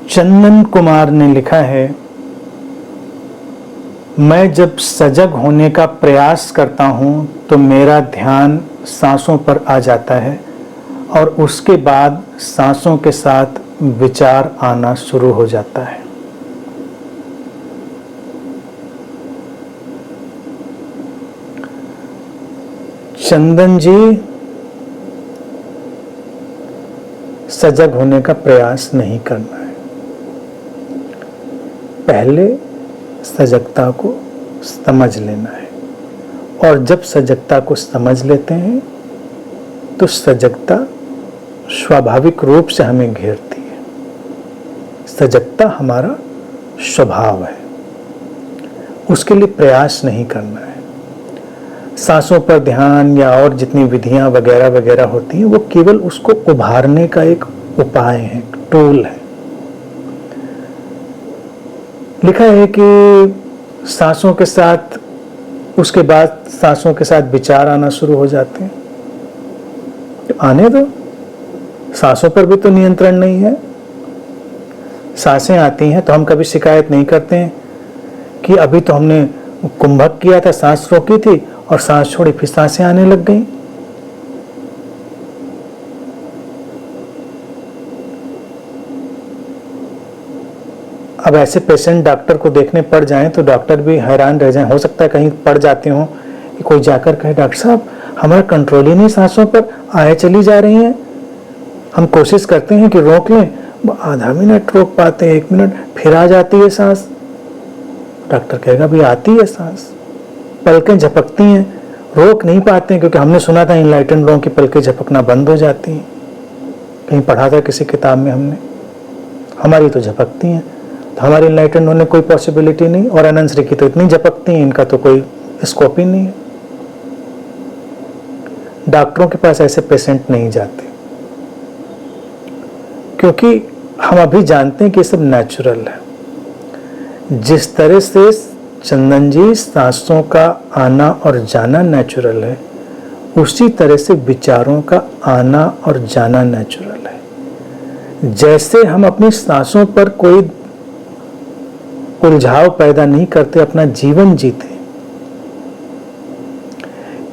चंदन कुमार ने लिखा है, मैं जब सजग होने का प्रयास करता हूँ तो मेरा ध्यान सांसों पर आ जाता है और उसके बाद सांसों के साथ विचार आना शुरू हो जाता है। चंदन जी, सजग होने का प्रयास नहीं करना है। पहले सजगता को समझ लेना है, और जब सजगता को समझ लेते हैं तो सजगता स्वाभाविक रूप से हमें घेरती है। सजगता हमारा स्वभाव है, उसके लिए प्रयास नहीं करना है। सांसों पर ध्यान या और जितनी विधियां वगैरह वगैरह होती हैं वो केवल उसको उभारने का एक उपाय है, टूल है। लिखा है कि सांसों के साथ, उसके बाद सांसों के साथ विचार आना शुरू हो जाते हैं। तो आने दो, सांसों पर भी तो नियंत्रण नहीं है। सांसें आती हैं तो हम कभी शिकायत नहीं करते हैं कि अभी तो हमने कुंभक किया था, सांस रोकी थी और सांस छोड़ी, फिर सांसें आने लग गई। अब ऐसे पेशेंट डॉक्टर को देखने पड़ जाएं तो डॉक्टर भी हैरान रह जाएं। हो सकता है कहीं पड़ जाते हो कि कोई जाकर कहे, डॉक्टर साहब हमारा कंट्रोल ही नहीं, सांसों पर आए चली जा रही हैं। हम कोशिश करते हैं कि रोक लें, आधा मिनट रोक पाते हैं, 1 मिनट, फिर आ जाती है सांस। डॉक्टर कहेगा भी आती है सांस, पलकें झपकती हैं, रोक नहीं पाते हैं, क्योंकि हमने सुना था इनलाइटेंड लोगों की पलकें झपकना बंद हो जाती हैं। कहीं पढ़ा था किसी किताब में हमने, हमारी तो झपकती हैं। तो हमारी इनलाइटेंड होने कोई पॉसिबिलिटी नहीं, और अनंत की तो इतनी झपकती हैं, इनका तो कोई स्कोप ही नहीं है। डॉक्टरों के पास ऐसे पेशेंट नहीं जाते, क्योंकि हम अभी जानते हैं कि ये सब नेचुरल है। जिस तरह से चंदन जी सांसों का आना और जाना नेचुरल है, उसी तरह से विचारों का आना और जाना नेचुरल है। जैसे हम अपनी सांसों पर कोई उलझाव पैदा नहीं करते, अपना जीवन जीते,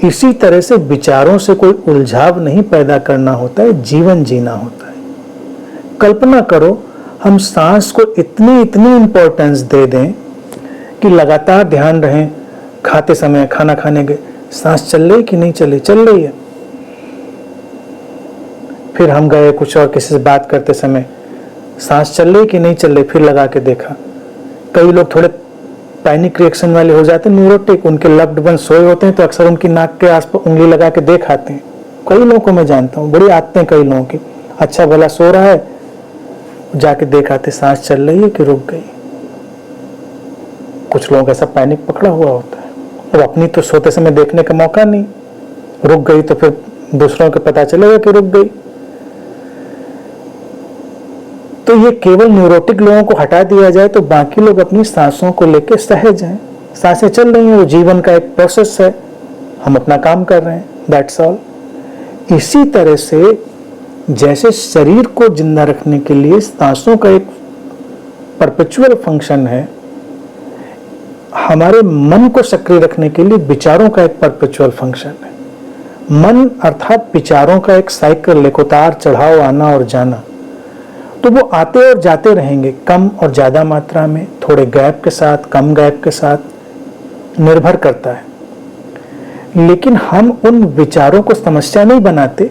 इसी तरह से विचारों से कोई उलझाव नहीं पैदा करना होता है, जीवन जीना होता है। कल्पना करो हम सांस को इतनी इतनी इंपॉर्टेंस दे दें कि लगातार ध्यान रहे, खाते समय, खाना खाने के, सांस चल रही कि नहीं चली, चल रही है। फिर हम गए कुछ और किसी से बात करते समय, सांस चल रही कि नहीं चल रही, फिर लगा के देखा। कई लोग थोड़े पैनिक रिएक्शन वाले हो जाते हैं, न्यूरोटिक, उनके लव्ड वन सोए होते हैं तो अक्सर उनकी नाक के आसपास उंगली लगा के देख आते हैं। कई लोगों को मैं जानता हूँ, बड़ी आदतें कई लोगों की। अच्छा भला सो रहा है, जाके देख आते सांस चल रही है कि रुक गई। कुछ लोगों का ऐसा पैनिक पकड़ा हुआ होता है, और अपनी तो सोते समय देखने का मौका नहीं, रुक गई तो फिर दूसरों को पता चलेगा कि रुक गई। तो ये केवल न्यूरोटिक लोगों को हटा दिया जाए तो बाकी लोग अपनी सांसों को लेकर सहज हैं। सांसें चल रही हैं, वो जीवन का एक प्रोसेस है, हम अपना काम कर रहे हैं, दैट्स ऑल। इसी तरह से जैसे शरीर को जिंदा रखने के लिए सांसों का एक परपेचुअल फंक्शन है, हमारे मन को सक्रिय रखने के लिए विचारों का एक परपेचुअल फंक्शन है। मन अर्थात विचारों का एक साइकिल, एक उतार चढ़ाव, आना और जाना। तो वो आते और जाते रहेंगे, कम और ज्यादा मात्रा में, थोड़े गैप के साथ, कम गैप के साथ, निर्भर करता है। लेकिन हम उन विचारों को समस्या नहीं बनाते,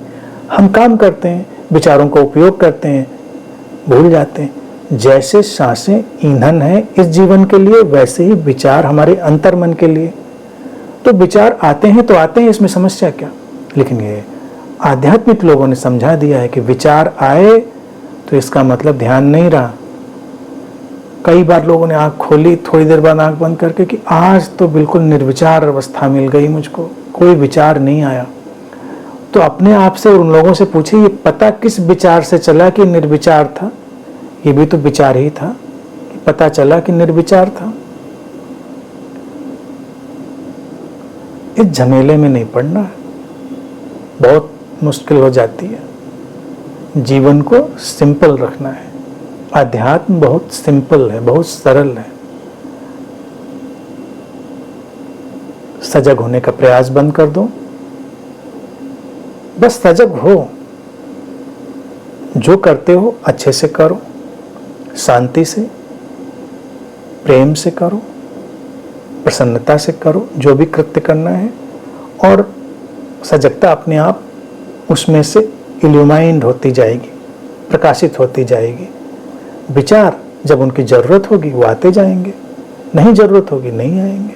हम काम करते हैं, विचारों का उपयोग करते हैं, भूल जाते हैं। जैसे सांसें ईंधन है इस जीवन के लिए, वैसे ही विचार हमारे अंतर्मन के लिए। तो विचार आते हैं तो आते हैं, इसमें समस्या क्या। लेकिन ये आध्यात्मिक लोगों ने समझा दिया है कि विचार आए तो इसका मतलब ध्यान नहीं रहा। कई बार लोगों ने आंख खोली, थोड़ी देर बाद आंख बंद करके कि आज तो बिल्कुल निर्विचार अवस्था मिल गई मुझको, कोई विचार नहीं आया। तो अपने आप से उन लोगों से पूछे, ये पता किस विचार से चला कि निर्विचार था? ये भी तो विचार ही था कि पता चला कि निर्विचार था। इस झमेले में नहीं पड़ना है, बहुत मुश्किल हो जाती है। जीवन को सिंपल रखना है अध्यात्म बहुत सिंपल है, बहुत सरल है। सजग होने का प्रयास बंद कर दो, बस सजग हो, जो करते हो अच्छे से करो, शांति से, प्रेम से करो, प्रसन्नता से करो जो भी कृत्य करना है, और सजगता अपने आप उसमें से इल्यूमाइंड होती जाएगी, प्रकाशित होती जाएगी। विचार जब उनकी जरूरत होगी वो आते जाएंगे, नहीं जरूरत होगी नहीं आएंगे।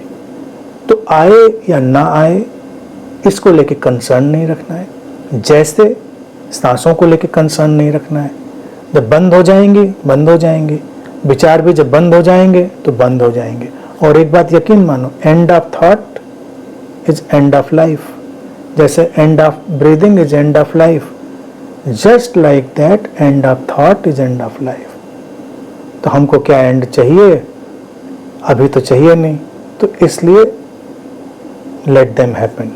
तो आए या ना आए इसको लेके कंसर्न नहीं रखना है, जैसे सांसों को लेके कंसर्न नहीं रखना है। जब बंद हो जाएंगे बंद हो जाएंगे, विचार भी जब बंद हो जाएंगे तो बंद हो जाएंगे। और एक बात यकीन मानो, end of thought is end of life. जैसे end of breathing is end of life, just like that end of thought is end of life. तो हमको क्या एंड चाहिए? अभी तो चाहिए नहीं, तो इसलिए लेट देम हैपन।